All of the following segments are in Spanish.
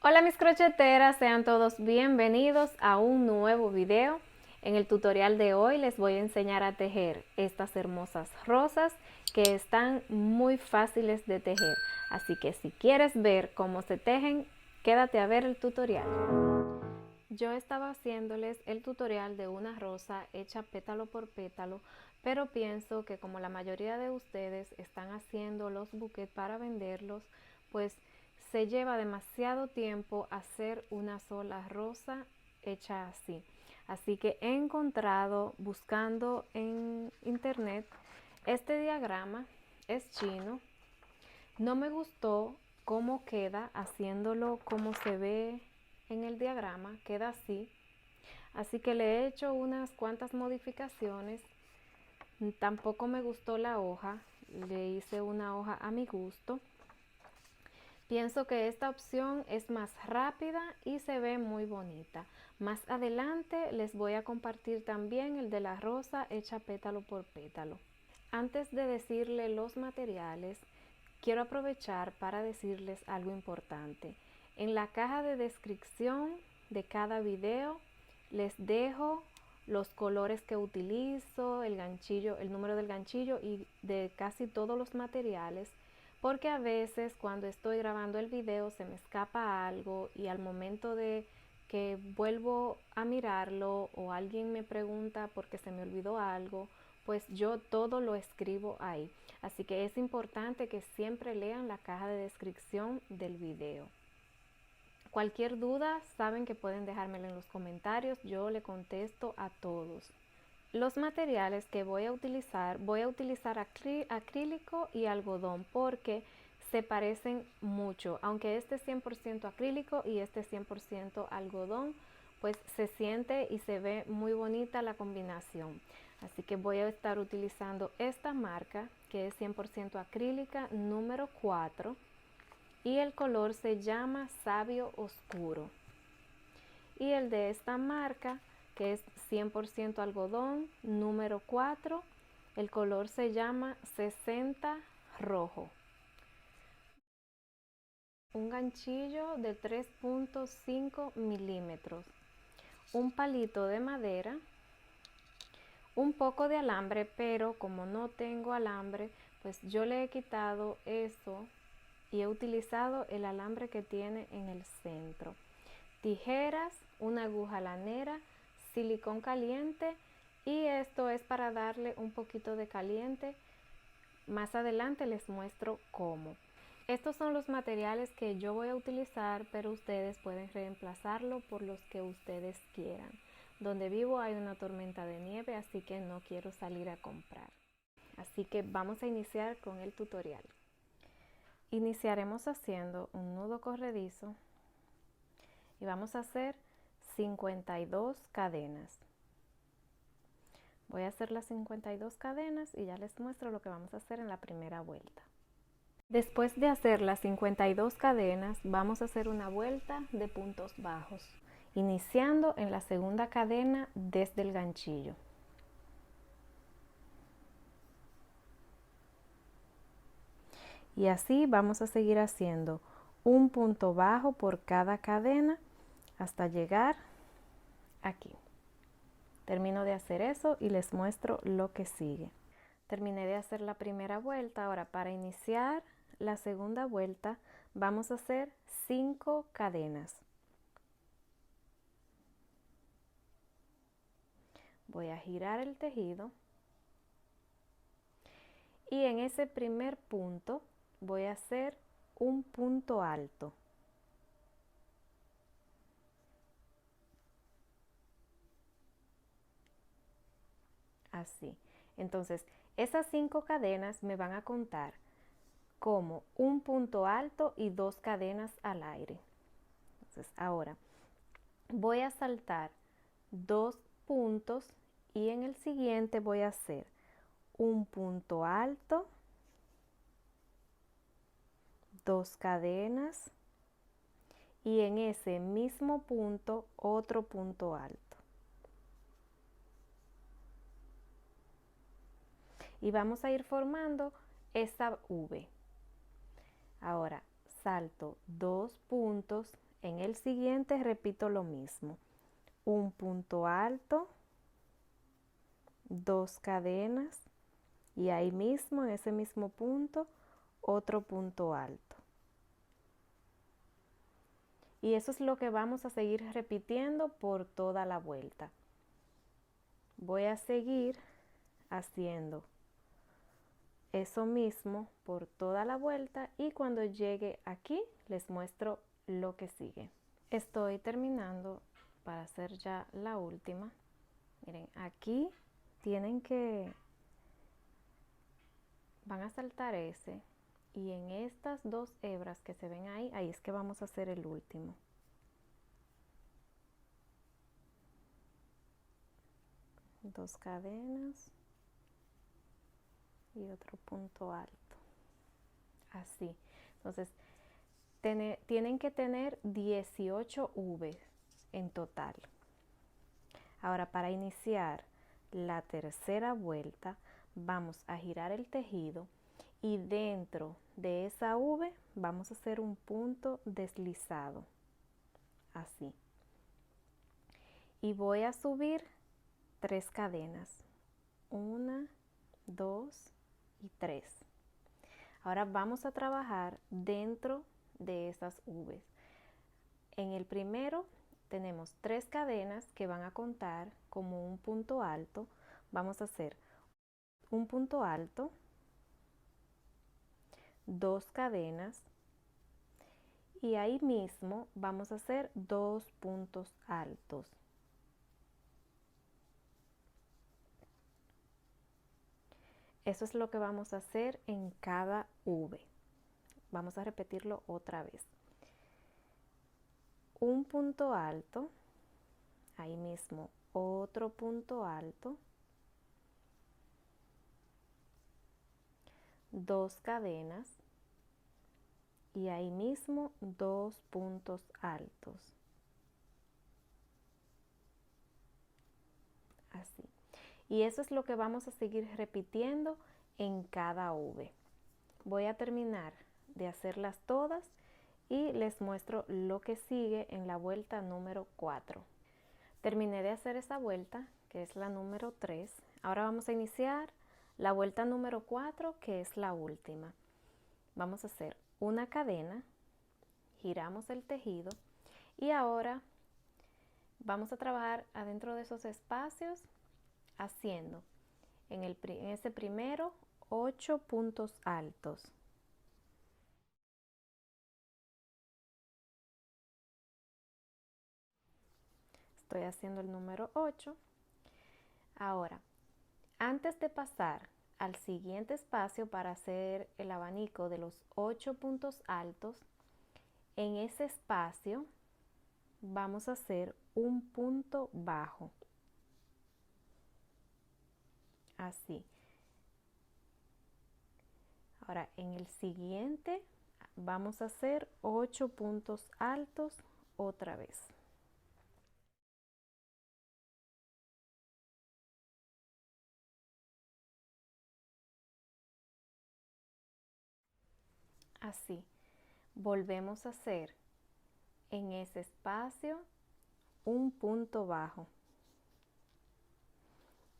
Hola mis crocheteras, sean todos bienvenidos a un nuevo video. En el tutorial de hoy les voy a enseñar a tejer estas hermosas rosas que están muy fáciles de tejer. Así que si quieres ver cómo se tejen, quédate a ver el tutorial. Yo estaba haciéndoles el tutorial de una rosa hecha pétalo por pétalo, pero pienso que como la mayoría de ustedes están haciendo los buquets para venderlos, pues se lleva demasiado tiempo hacer una sola rosa hecha así. Así que he encontrado, buscando en internet, este diagrama. Es chino. No me gustó cómo queda haciéndolo como se ve en el diagrama, queda así. Así que le he hecho unas cuantas modificaciones. Tampoco me gustó la hoja, le hice una hoja a mi gusto. Pienso que esta opción es más rápida y se ve muy bonita. Más adelante les voy a compartir también el de la rosa hecha pétalo por pétalo. Antes de decirle los materiales, quiero aprovechar para decirles algo importante. En la caja de descripción de cada video les dejo los colores que utilizo, el ganchillo, el número del ganchillo y de casi todos los materiales, porque a veces cuando estoy grabando el video se me escapa algo y al momento de que vuelvo a mirarlo o alguien me pregunta porque se me olvidó algo, pues yo todo lo escribo ahí. Así que es importante que siempre lean la caja de descripción del video. Cualquier duda, saben que pueden dejármela en los comentarios, yo le contesto a todos. Los materiales que voy a utilizar acrílico y algodón porque se parecen mucho. Aunque este es 100% acrílico y este es 100% algodón, pues se siente y se ve muy bonita la combinación. Así que voy a estar utilizando esta marca que es 100% acrílica número 4 y el color se llama Sabio Oscuro. Y el de esta marca que es 100% algodón número 4, el color se llama 60 rojo. Un ganchillo de 3.5 milímetros, un palito de madera, un poco de alambre, pero como no tengo alambre, pues yo le he quitado eso y he utilizado el alambre que tiene en el centro. Tijeras, una aguja lanera, silicón caliente y esto es para darle un poquito de caliente. Más adelante les muestro cómo. Estos son los materiales que yo voy a utilizar, pero ustedes pueden reemplazarlo por los que ustedes quieran. Donde vivo hay una tormenta de nieve, así que no quiero salir a comprar. Así que vamos a iniciar con el tutorial. Iniciaremos haciendo un nudo corredizo y vamos a hacer 52 cadenas. Voy a hacer las 52 cadenas y ya les muestro lo que vamos a hacer en la primera vuelta. Después de hacer las 52 cadenas, vamos a hacer una vuelta de puntos bajos, iniciando en la segunda cadena desde el ganchillo. Y así vamos a seguir haciendo un punto bajo por cada cadena hasta llegar aquí. Termino de hacer eso y les muestro lo que sigue. Terminé de hacer la primera vuelta. Ahora para iniciar la segunda vuelta vamos a hacer 5 cadenas. Voy a girar el tejido y en ese primer punto voy a hacer un punto alto. Así. Entonces, esas 5 cadenas me van a contar como un punto alto y 2 cadenas al aire. Entonces, ahora voy a saltar 2 puntos y en el siguiente voy a hacer un punto alto, 2 cadenas y en ese mismo punto otro punto alto. Y vamos a ir formando esa V. Ahora salto 2 puntos En el siguiente repito lo mismo, un punto alto, 2 cadenas y ahí mismo en ese mismo punto otro punto alto. Y eso es lo que vamos a seguir repitiendo por toda la vuelta. Voy a seguir haciendo eso mismo por toda la vuelta y cuando llegue aquí les muestro lo que sigue. Estoy terminando para hacer ya la última. Miren, aquí van a saltar ese y en estas 2 hebras que se ven ahí, ahí es que vamos a hacer el último. Dos cadenas y otro punto alto. Así. Entonces, tienen que tener 18 V en total. Ahora, para iniciar la tercera vuelta, vamos a girar el tejido y dentro de esa V vamos a hacer un punto deslizado. Así. Y voy a subir 3 cadenas. 1, 2 y 3. Ahora vamos a trabajar dentro de esas V's. En el primero tenemos 3 cadenas que van a contar como un punto alto. Vamos a hacer un punto alto, 2 cadenas y ahí mismo vamos a hacer 2 puntos altos. Eso es lo que vamos a hacer en cada V. Vamos a repetirlo otra vez. Un punto alto, ahí mismo otro punto alto, 2 cadenas y ahí mismo 2 puntos altos. Así. Y eso es lo que vamos a seguir repitiendo en cada V. Voy a terminar de hacerlas todas y les muestro lo que sigue en la vuelta número 4. Terminé de hacer esa vuelta, que es la número 3. Ahora vamos a iniciar la vuelta número 4, que es la última. Vamos a hacer una cadena, giramos el tejido y ahora vamos a trabajar adentro de esos espacios haciendo en ese primero 8 puntos altos. Estoy haciendo el número 8. Ahora, antes de pasar al siguiente espacio para hacer el abanico de los 8 puntos altos, en ese espacio vamos a hacer un punto bajo. Así. Ahora, en el siguiente vamos a hacer 8 puntos altos otra vez. Así. Volvemos a hacer en ese espacio un punto bajo.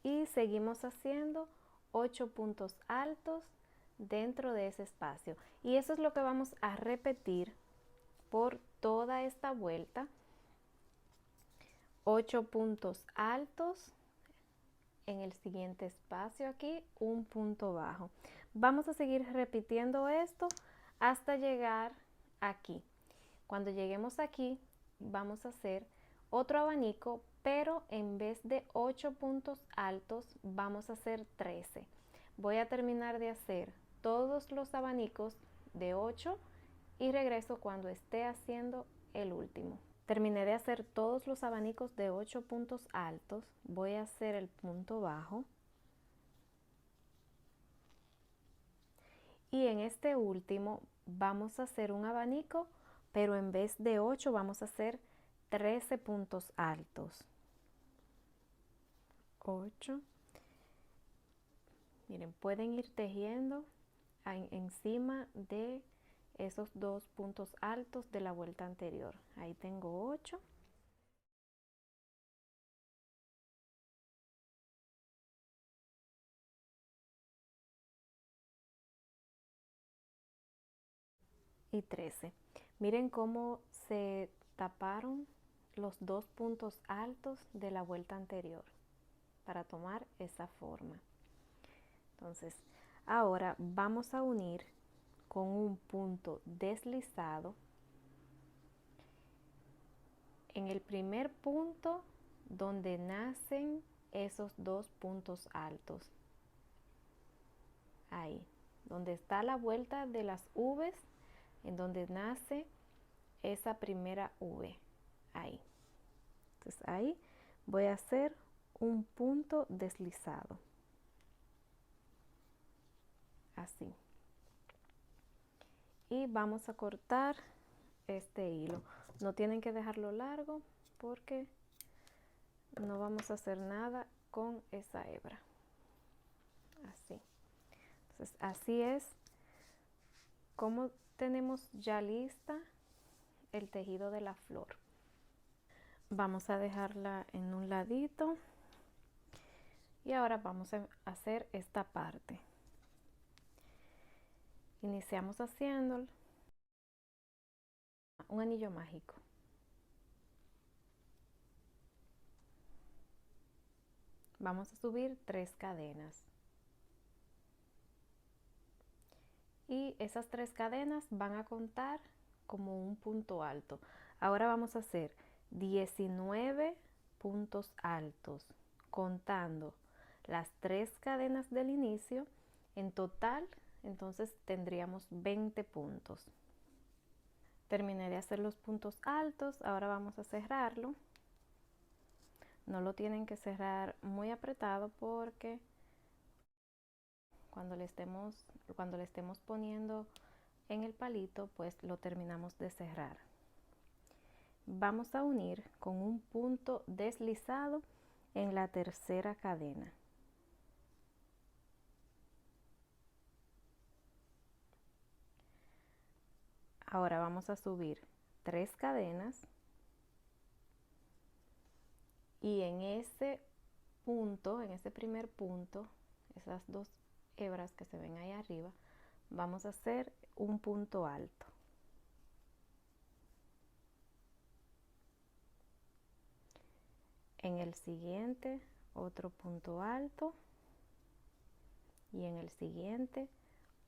Y seguimos haciendo 8 puntos altos dentro de ese espacio. Y eso es lo que vamos a repetir por toda esta vuelta. 8 puntos altos en el siguiente espacio aquí, un punto bajo. Vamos a seguir repitiendo esto hasta llegar aquí. Cuando lleguemos aquí, vamos a hacer otro abanico, pero en vez de 8 puntos altos, vamos a hacer 13. Voy a terminar de hacer todos los abanicos de 8 y regreso cuando esté haciendo el último. Terminé de hacer todos los abanicos de 8 puntos altos. Voy a hacer el punto bajo. Y en este último vamos a hacer un abanico, pero en vez de 8 vamos a hacer 13 puntos altos. 8. Miren, pueden ir tejiendo encima de esos 2 puntos altos de la vuelta anterior. Ahí tengo 8. Y 13. Miren cómo se taparon los 2 puntos altos de la vuelta anterior para tomar esa forma. Entonces, ahora vamos a unir con un punto deslizado en el primer punto donde nacen esos 2 puntos altos. Ahí, donde está la vuelta de las V's, en donde nace esa primera V. Ahí. Entonces ahí voy a hacer un punto deslizado. Así. Y vamos a cortar este hilo. No tienen que dejarlo largo porque no vamos a hacer nada con esa hebra. Así. Entonces así es como tenemos ya lista el tejido de la flor. Vamos a dejarla en un ladito y ahora vamos a hacer esta parte. Iniciamos haciendo un anillo mágico. Vamos a subir 3 cadenas. Y esas 3 cadenas van a contar como un punto alto. Ahora vamos a hacer 19 puntos altos, contando las 3 cadenas del inicio. En total, entonces tendríamos 20 puntos. Terminé de hacer los puntos altos, ahora vamos a cerrarlo. No lo tienen que cerrar muy apretado porque cuando le estemos poniendo en el palito, pues lo terminamos de cerrar. Vamos a unir con un punto deslizado en la tercera cadena. Ahora vamos a subir 3 cadenas y en ese punto, en ese primer punto, esas 2 hebras que se ven ahí arriba, vamos a hacer un punto alto. En el siguiente otro punto alto y en el siguiente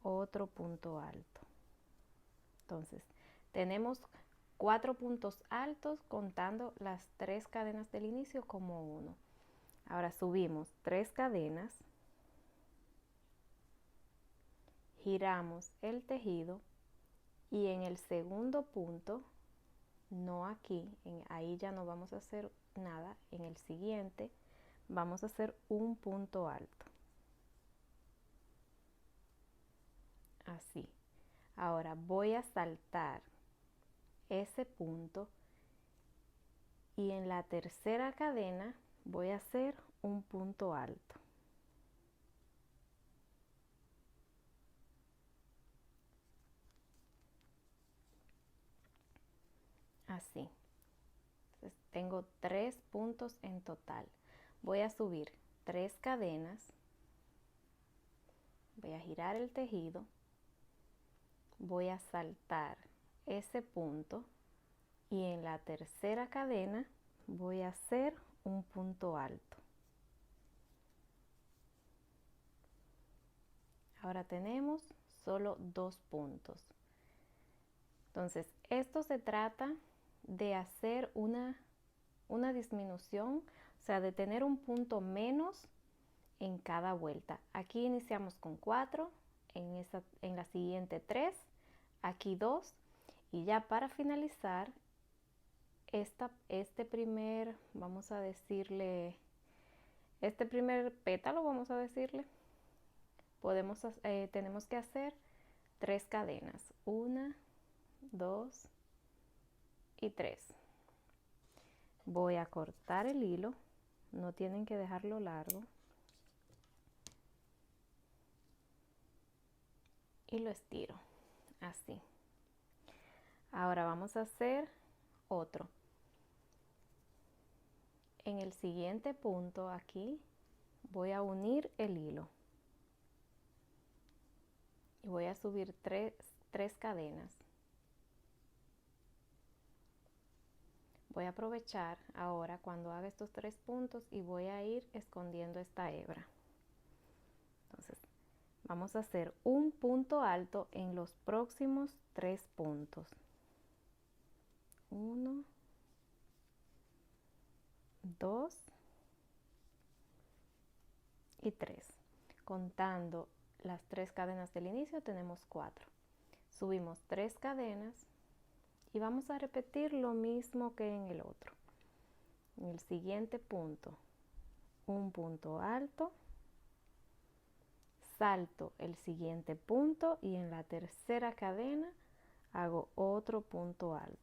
otro punto alto. Entonces tenemos 4 puntos altos contando las 3 cadenas del inicio como uno. Ahora subimos 3 cadenas, giramos el tejido y en el segundo punto, no aquí, ahí ya no vamos a hacer nada, en el siguiente vamos a hacer un punto alto. Así. Ahora voy a saltar ese punto y en la tercera cadena voy a hacer un punto alto. Así. Entonces tengo 3 puntos en total. Voy a subir 3 cadenas, voy a girar el tejido, voy a saltar ese punto y en la tercera cadena voy a hacer un punto alto. Ahora tenemos solo 2 puntos. Entonces, esto se trata de hacer una disminución, o sea, de tener un punto menos en cada vuelta. Aquí iniciamos con 4, en la siguiente 3, aquí 2 y ya para finalizar este primer, vamos a decirle, este primer pétalo, vamos a decirle, tenemos que hacer 3 cadenas, 1, 2 y 3. Voy a cortar el hilo, no tienen que dejarlo largo. Y lo estiro, así. Ahora vamos a hacer otro. En el siguiente punto aquí voy a unir el hilo y voy a subir tres cadenas. Voy a aprovechar ahora cuando haga estos 3 puntos y voy a ir escondiendo esta hebra. Entonces vamos a hacer un punto alto en los próximos 3 puntos. 1, 2 y 3. Contando las 3 cadenas del inicio tenemos 4. Subimos 3 cadenas y vamos a repetir lo mismo que en el otro. En el siguiente punto, un punto alto, salto el siguiente punto y en la tercera cadena hago otro punto alto.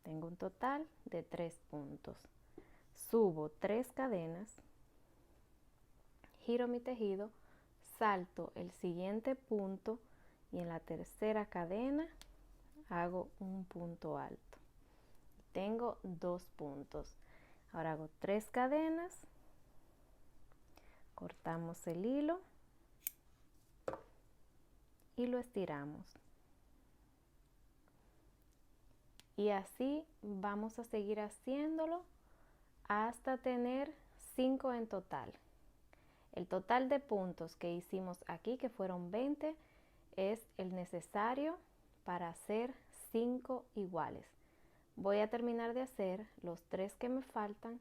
Tengo un total de 3 puntos. Subo 3 cadenas, giro mi tejido, salto el siguiente punto y en la tercera cadena hago un punto alto. Tengo 2 puntos. Ahora hago 3 cadenas, cortamos el hilo y lo estiramos. Y así vamos a seguir haciéndolo hasta tener 5 en total. El total de puntos que hicimos aquí, que fueron 20, es el necesario para hacer 5 iguales. Voy a terminar de hacer los 3 que me faltan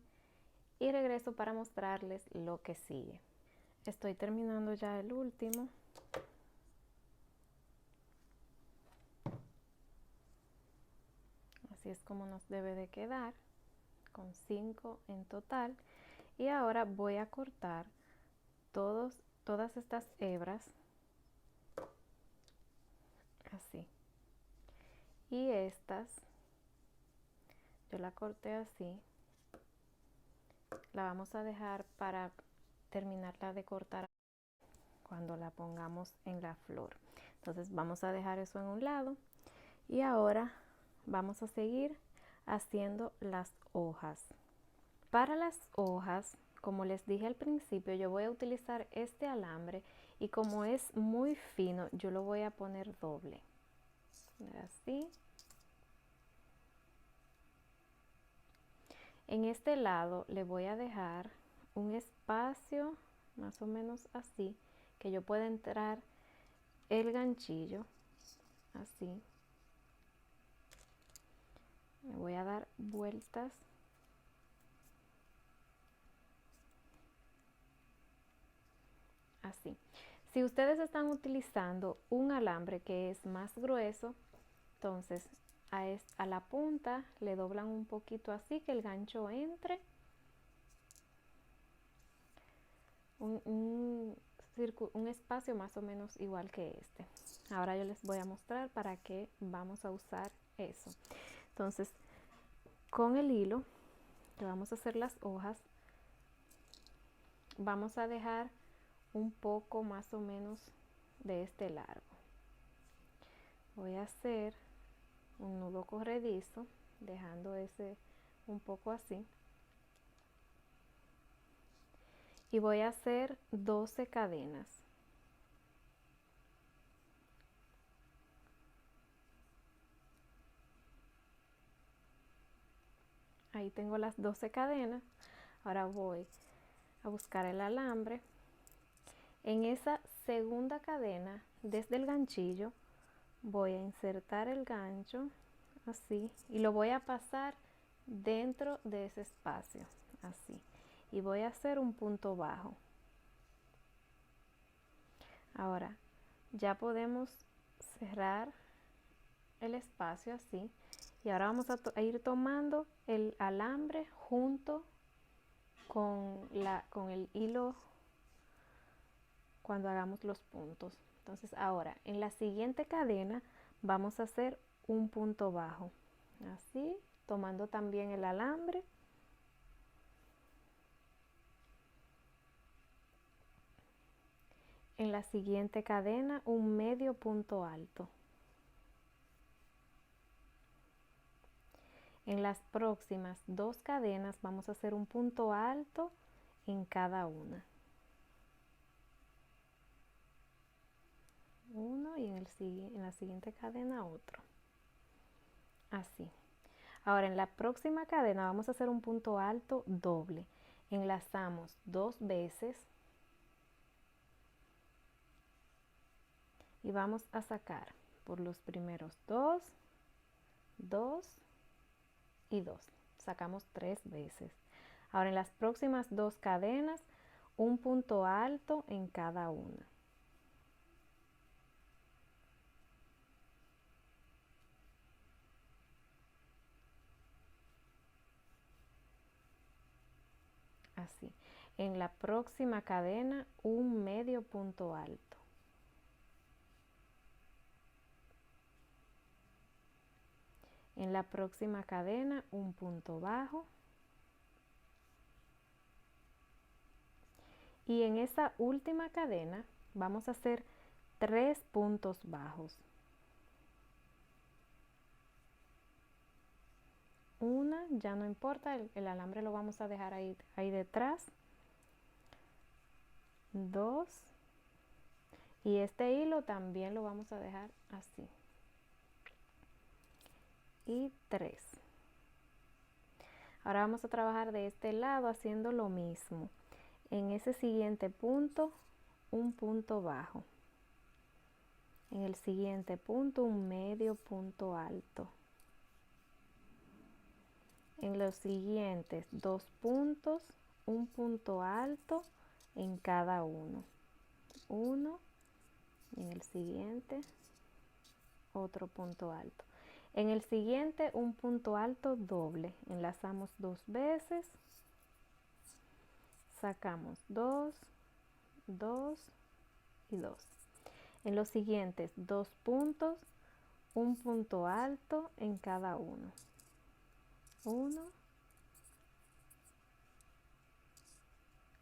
y regreso para mostrarles lo que sigue. Estoy terminando ya el último. Así es como nos debe de quedar, con 5 en total. Y ahora voy a cortar todas estas hebras así. Y estas, yo la corté así. La vamos a dejar para terminarla de cortar cuando la pongamos en la flor. Entonces vamos a dejar eso en un lado. Y ahora vamos a seguir haciendo las hojas. Para las hojas, como les dije al principio, yo voy a utilizar este alambre y como es muy fino, yo lo voy a poner doble. Así. En este lado le voy a dejar un espacio más o menos así, que yo pueda entrar el ganchillo, así. Le voy a dar vueltas. Así. Si ustedes están utilizando un alambre que es más grueso, entonces a la punta le doblan un poquito así que el gancho entre. Un espacio más o menos igual que este. Ahora yo les voy a mostrar para qué vamos a usar eso. Entonces, con el hilo que vamos a hacer las hojas, vamos a dejar un poco más o menos de este largo. Voy a hacer un nudo corredizo, dejando ese un poco así. Y voy a hacer 12 cadenas. Ahí tengo las 12 cadenas. Ahora voy a buscar el alambre. En esa segunda cadena, desde el ganchillo, voy a insertar el gancho así y lo voy a pasar dentro de ese espacio, así. Y voy a hacer un punto bajo. Ahora, ya podemos cerrar el espacio así. Y ahora vamos a ir tomando el alambre junto con el hilo cuando hagamos los puntos. Entonces ahora en la siguiente cadena vamos a hacer un punto bajo, así, tomando también el alambre. En la siguiente cadena un medio punto alto. En las próximas 2 cadenas vamos a hacer un punto alto en cada una. Uno y en la siguiente cadena otro. Así. Ahora en la próxima cadena vamos a hacer un punto alto doble. Enlazamos 2 veces y vamos a sacar por los primeros 2, 2 y 2. Sacamos 3 veces. Ahora en las próximas 2 cadenas, un punto alto en cada una. Así. En la próxima cadena, un medio punto alto. En la próxima cadena, un punto bajo. Y en esa última cadena vamos a hacer 3 puntos bajos. Una, ya no importa, el alambre lo vamos a dejar ahí detrás. 2. Y este hilo también lo vamos a dejar así. Y 3. Ahora vamos a trabajar de este lado haciendo lo mismo. En ese siguiente punto, un punto bajo. En el siguiente punto, un medio punto alto. En los siguientes 2 puntos, un punto alto en cada uno. Uno, y en el siguiente, otro punto alto. En el siguiente, un punto alto doble. Enlazamos 2 veces. Sacamos 2, 2 y 2. En los siguientes 2 puntos, un punto alto en cada uno. 1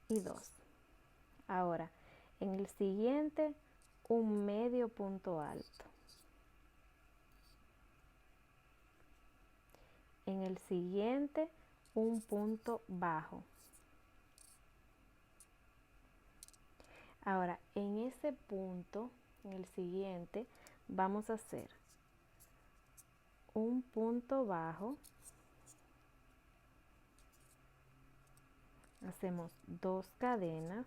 y 2. Ahora, en el siguiente, un medio punto alto. En el siguiente, un punto bajo. Ahora, en ese punto, en el siguiente, vamos a hacer un punto bajo. Hacemos 2 cadenas.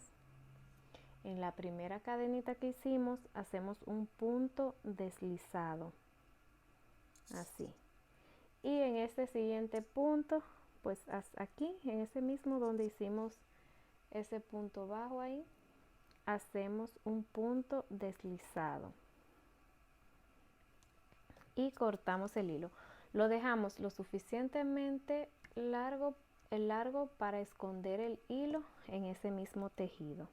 En la primera cadenita que hicimos, hacemos un punto deslizado. Así. Y en este siguiente punto, pues aquí, en ese mismo donde hicimos ese punto bajo ahí, hacemos un punto deslizado. Y cortamos el hilo. Lo dejamos lo suficientemente largo para esconder el hilo en ese mismo tejido.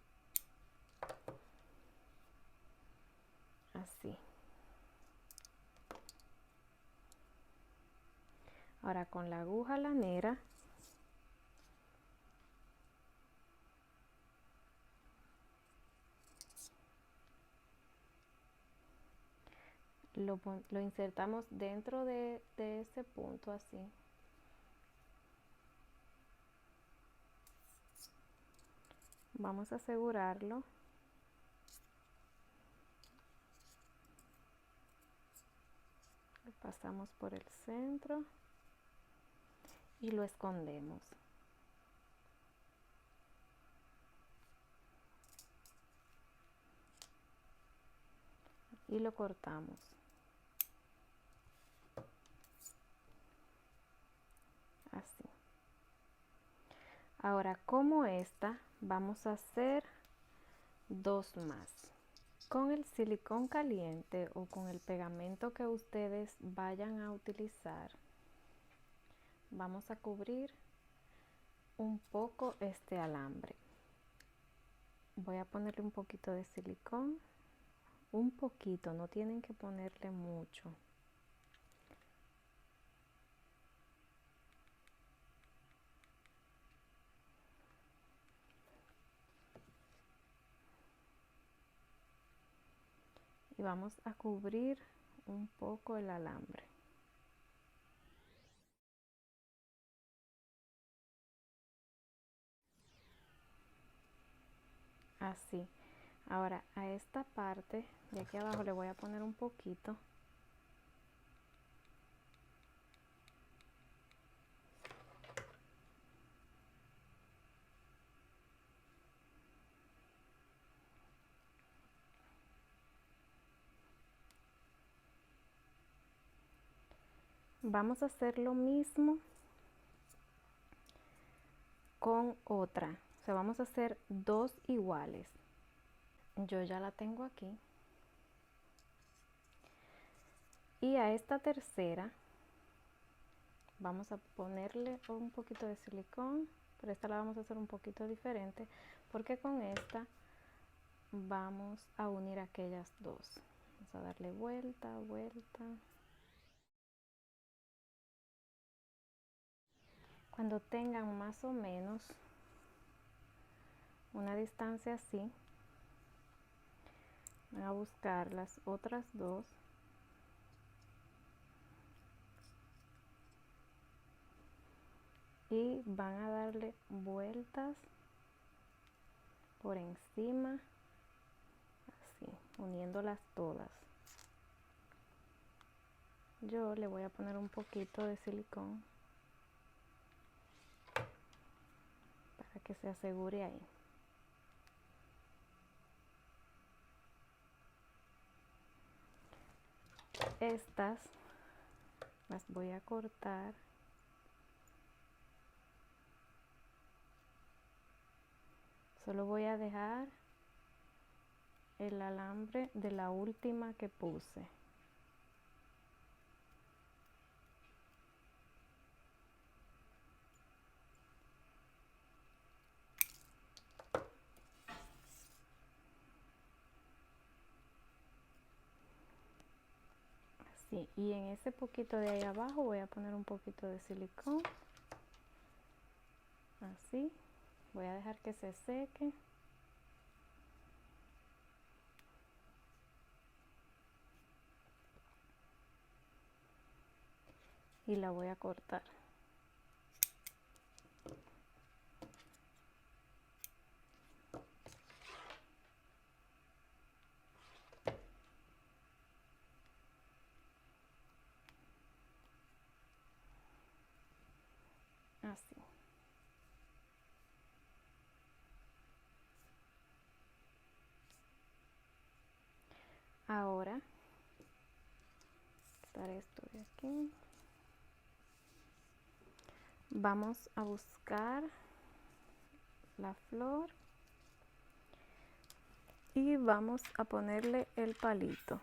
Así. Ahora con la aguja lanera lo insertamos dentro de ese punto así. Vamos a asegurarlo. Lo pasamos por el centro y lo escondemos. Y lo cortamos. Así. Ahora, como esta, vamos a hacer 2 más. Con el silicón caliente o con el pegamento que ustedes vayan a utilizar, vamos a cubrir un poco este alambre. Voy a ponerle un poquito de silicón, un poquito, no tienen que ponerle mucho. Y vamos a cubrir un poco el alambre. así. Ahora a esta parte de aquí abajo le voy a poner un poquito. Vamos a hacer lo mismo con otra, o sea, vamos a hacer dos iguales. Yo ya la tengo aquí. Y a esta tercera vamos a ponerle un poquito de silicón, pero esta la vamos a hacer un poquito diferente porque con esta vamos a unir aquellas dos. Vamos a darle vuelta, vuelta. Cuando tengan más o menos una distancia así, van a buscar las otras dos y van a darle vueltas por encima, así, uniéndolas todas. Yo le voy a poner un poquito de silicón para que se asegure ahí. Estas las voy a cortar solo voy a dejar el alambre de la última que puse. Así, y en ese poquito de ahí abajo voy a poner un poquito de silicón. Así, voy a dejar que se seque. Y la voy a cortar. Así. Ahora, quitar esto de aquí. Vamos a buscar la flor y vamos a ponerle el palito.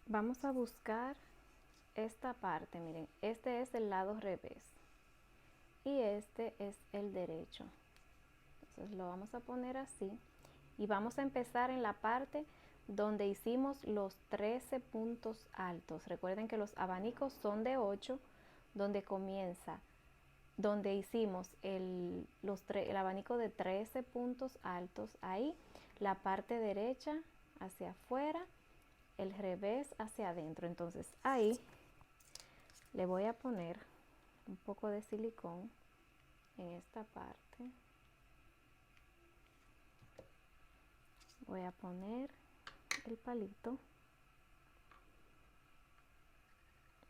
Vamos a buscar esta parte, miren, este es el lado revés y este es el derecho. Entonces lo vamos a poner así y vamos a empezar en la parte donde hicimos los 13 puntos altos. Recuerden que los abanicos son de 8, donde comienza, donde hicimos el abanico de 13 puntos altos, ahí la parte derecha hacia afuera, el revés hacia adentro. Entonces ahí le voy a poner un poco de silicón en esta parte. Voy a poner el palito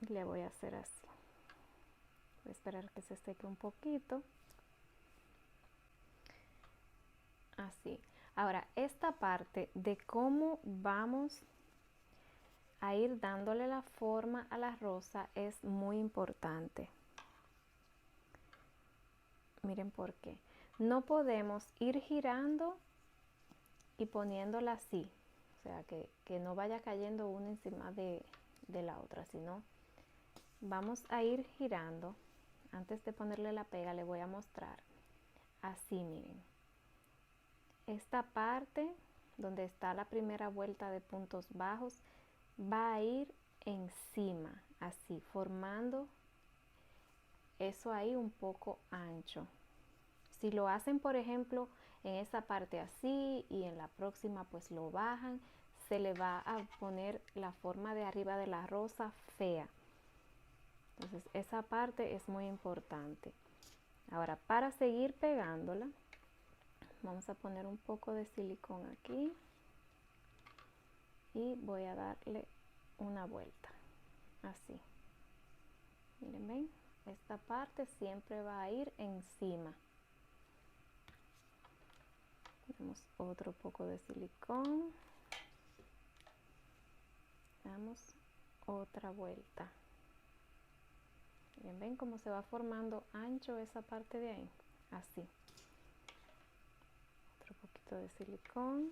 y le voy a hacer así. Voy a esperar que se seque un poquito. Así. Ahora, esta parte de cómo vamos a ir dándole la forma a la rosa es muy importante. Miren por qué. No podemos ir girando y poniéndola así. O sea, que no vaya cayendo una encima de la otra, sino vamos a ir girando. Antes de ponerle la pega, le voy a mostrar. Así, miren. Esta parte donde está la primera vuelta de puntos bajos va a ir encima, así, formando eso ahí un poco ancho. Si lo hacen, por ejemplo, en esa parte así y en la próxima pues lo bajan, se le va a poner la forma de arriba de la rosa fea. Entonces esa parte es muy importante. Ahora, para seguir pegándola, vamos a poner un poco de silicón aquí y voy a darle una vuelta, así. Miren, ven, esta parte siempre va a ir encima. Tenemos otro poco de silicón. Damos otra vuelta. Bien, ven cómo se va formando ancho esa parte de ahí, así. Otro poquito de silicón.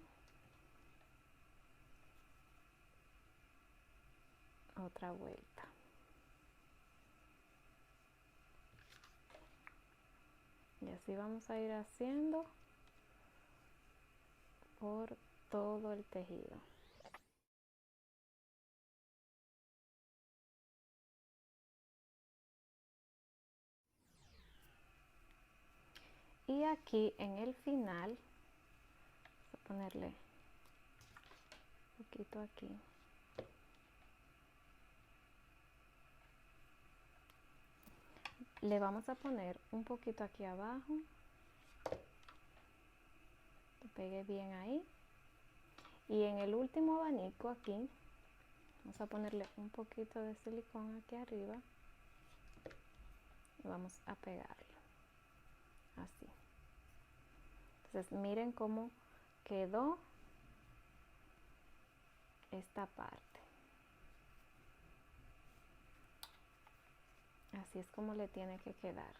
Otra vuelta. Y así vamos a ir haciendo por todo el tejido. Y aquí en el final, vamos a ponerle un poquito aquí. Le vamos a poner un poquito aquí abajo. Que pegue bien ahí. Y en el último abanico aquí, vamos a ponerle un poquito de silicón aquí arriba. Y vamos a pegarlo. Así. Entonces miren cómo quedó esta parte. Así es como le tiene que quedar.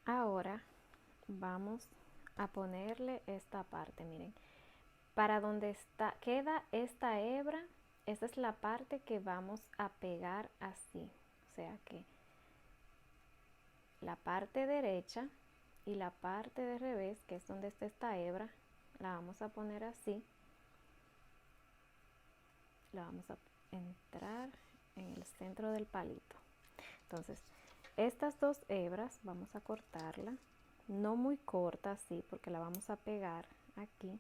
Ahora vamos a ponerle esta parte, miren. Para donde queda esta hebra, esa es la parte que vamos a pegar así. O sea que la parte derecha y la parte de revés, que es donde está esta hebra, la vamos a poner así. La vamos a entrar en el centro del palito. Entonces, estas dos hebras vamos a cortarla, no muy corta así, porque la vamos a pegar aquí.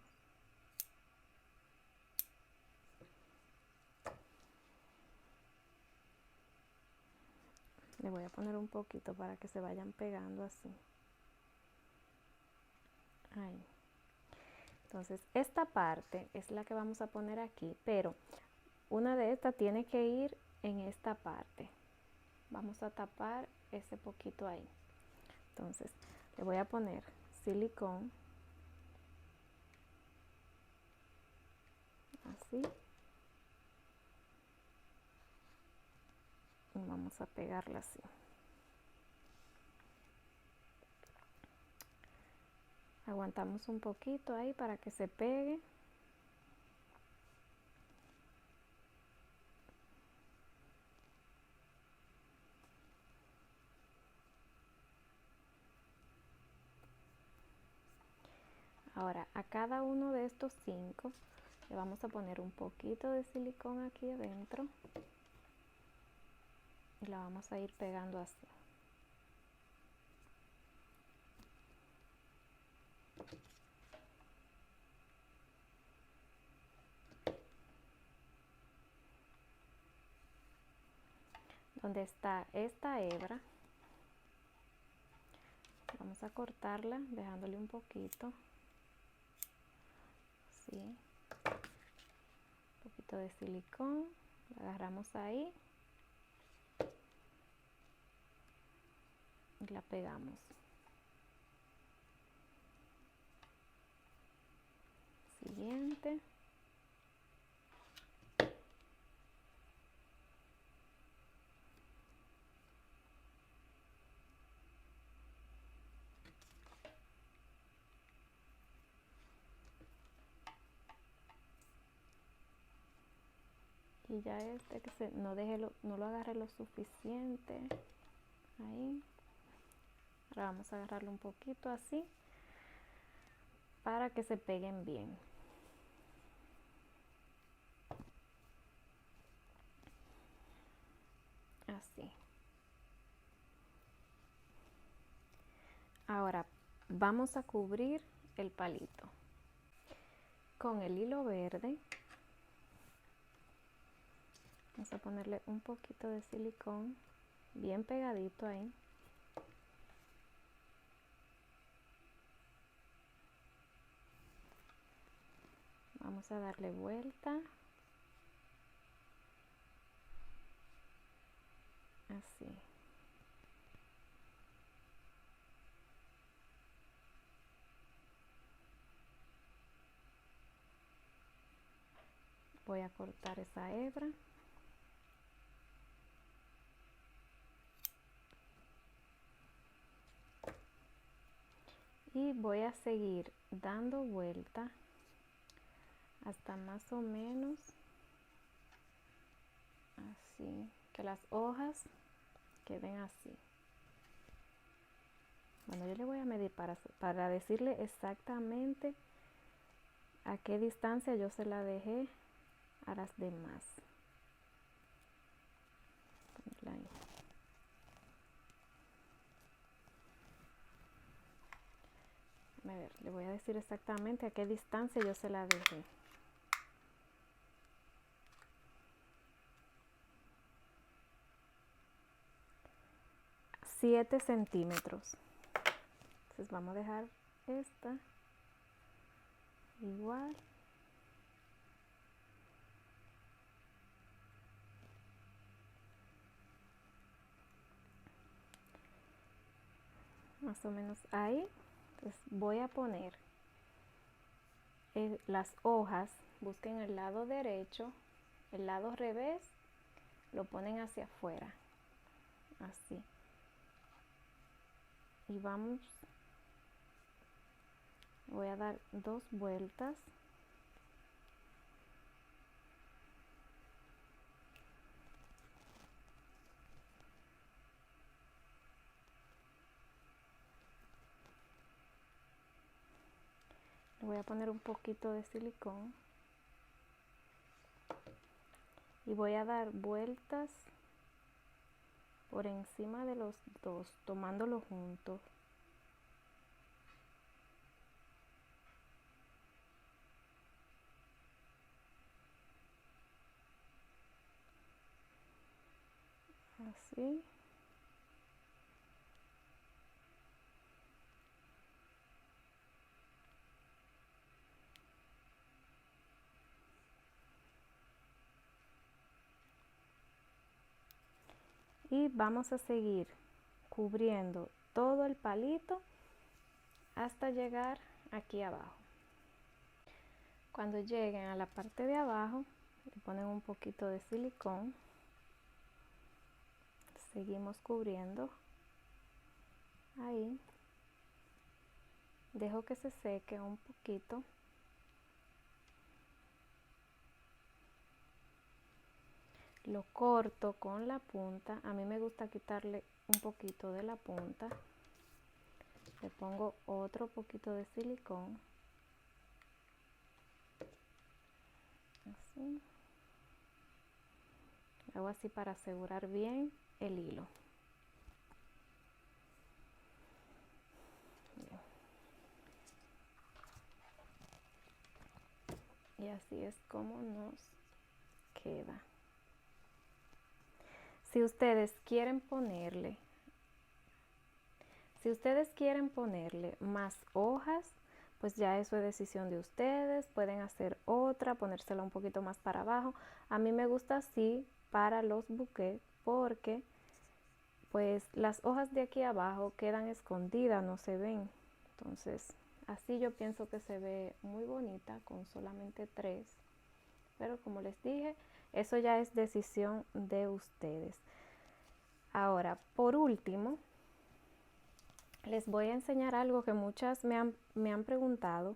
Le voy a poner un poquito para que se vayan pegando así. Ahí. Entonces esta parte es la que vamos a poner aquí, pero una de estas tiene que ir en esta parte. Vamos a tapar ese poquito ahí. Entonces le voy a poner silicón. Así. Y vamos a pegarla así. Aguantamos un poquito ahí para que se pegue. Ahora a cada uno de estos 5 le vamos a poner un poquito de silicón aquí adentro y la vamos a ir pegando así. Donde está esta hebra, vamos a cortarla dejándole un poquito, así, un poquito de silicón, la agarramos ahí y la pegamos. Siguiente. Y ya que no lo agarre lo suficiente ahí. Ahora vamos a agarrarlo un poquito así para que se peguen bien. así. Ahora vamos a cubrir el palito con el hilo verde. Vamos a ponerle un poquito de silicón bien pegadito ahí. Vamos a darle vuelta. Así. Voy a cortar esa hebra. Y voy a seguir dando vuelta hasta más o menos así, que las hojas queden así. Bueno, yo le voy a medir para decirle exactamente a qué distancia yo se la dejé a las demás. Ahí. A ver, le voy a decir exactamente a qué distancia yo se la dejé. 7 centímetros. Entonces vamos a dejar esta igual. Más o menos ahí. Entonces voy a poner las hojas, busquen el lado derecho, el lado revés lo ponen hacia afuera, así. Y voy a dar 2 vueltas. Le voy a poner un poquito de silicón. Y voy a dar vueltas por encima de los dos, tomándolo juntos. Así. Y vamos a seguir cubriendo todo el palito hasta llegar aquí abajo. Cuando lleguen a la parte de abajo, le ponen un poquito de silicón. Seguimos cubriendo. Ahí. Dejo que se seque un poquito. Lo corto con la punta. A mí me gusta quitarle un poquito de la punta. Le pongo otro poquito de silicón. Así. Hago así para asegurar bien el hilo. Bien. Y así es como nos queda. Si ustedes quieren ponerle más hojas, pues ya eso es decisión de ustedes. Pueden hacer otra, ponérsela un poquito más para abajo. A mí me gusta así para los bouquets porque pues las hojas de aquí abajo quedan escondidas, no se ven. Entonces así yo pienso que se ve muy bonita con solamente 3. Pero como les dije, eso ya es decisión de ustedes. Ahora, por último, les voy a enseñar algo que muchas me han preguntado,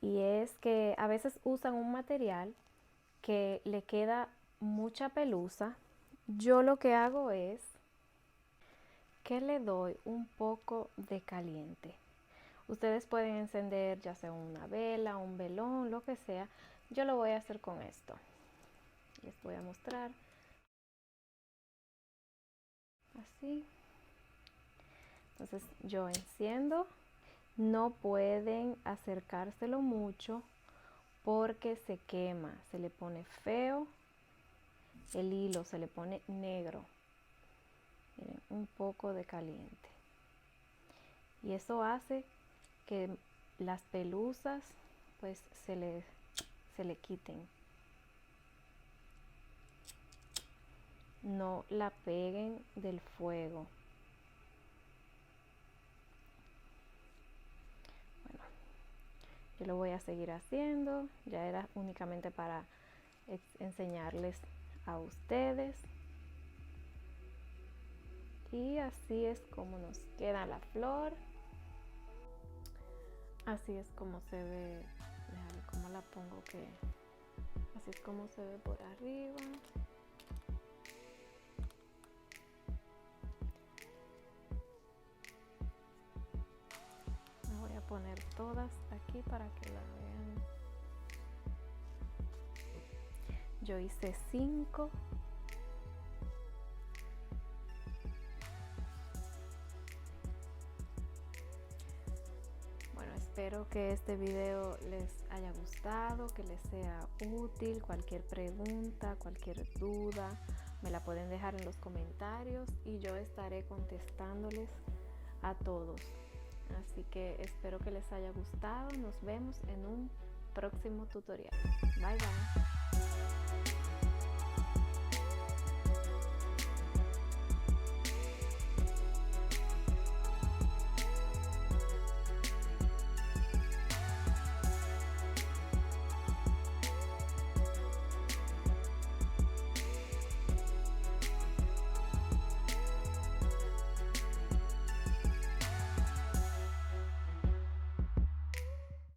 y es que a veces usan un material que le queda mucha pelusa. Yo lo que hago es que le doy un poco de caliente. Ustedes pueden encender ya sea una vela, un velón, lo que sea. Yo lo voy a hacer con esto. Les voy a mostrar. así. Entonces yo enciendo. No pueden acercárselo mucho porque se quema, se le pone feo, el hilo se le pone negro. Miren, un poco de caliente. Y eso hace que las pelusas pues se le quiten. No la peguen del fuego. Bueno, yo lo voy a seguir haciendo. Ya era únicamente para enseñarles a ustedes. Y así es como nos queda la flor. Así es como se ve. Déjame cómo la pongo, que así es como se ve por arriba. Me voy a poner todas aquí para que la vean. Yo hice 5. Bueno, espero que este video les haya gustado, que les sea útil. Cualquier pregunta, cualquier duda, me la pueden dejar en los comentarios y yo estaré contestándoles a todos. Así que espero que les haya gustado. Nos vemos en un próximo tutorial. Bye bye.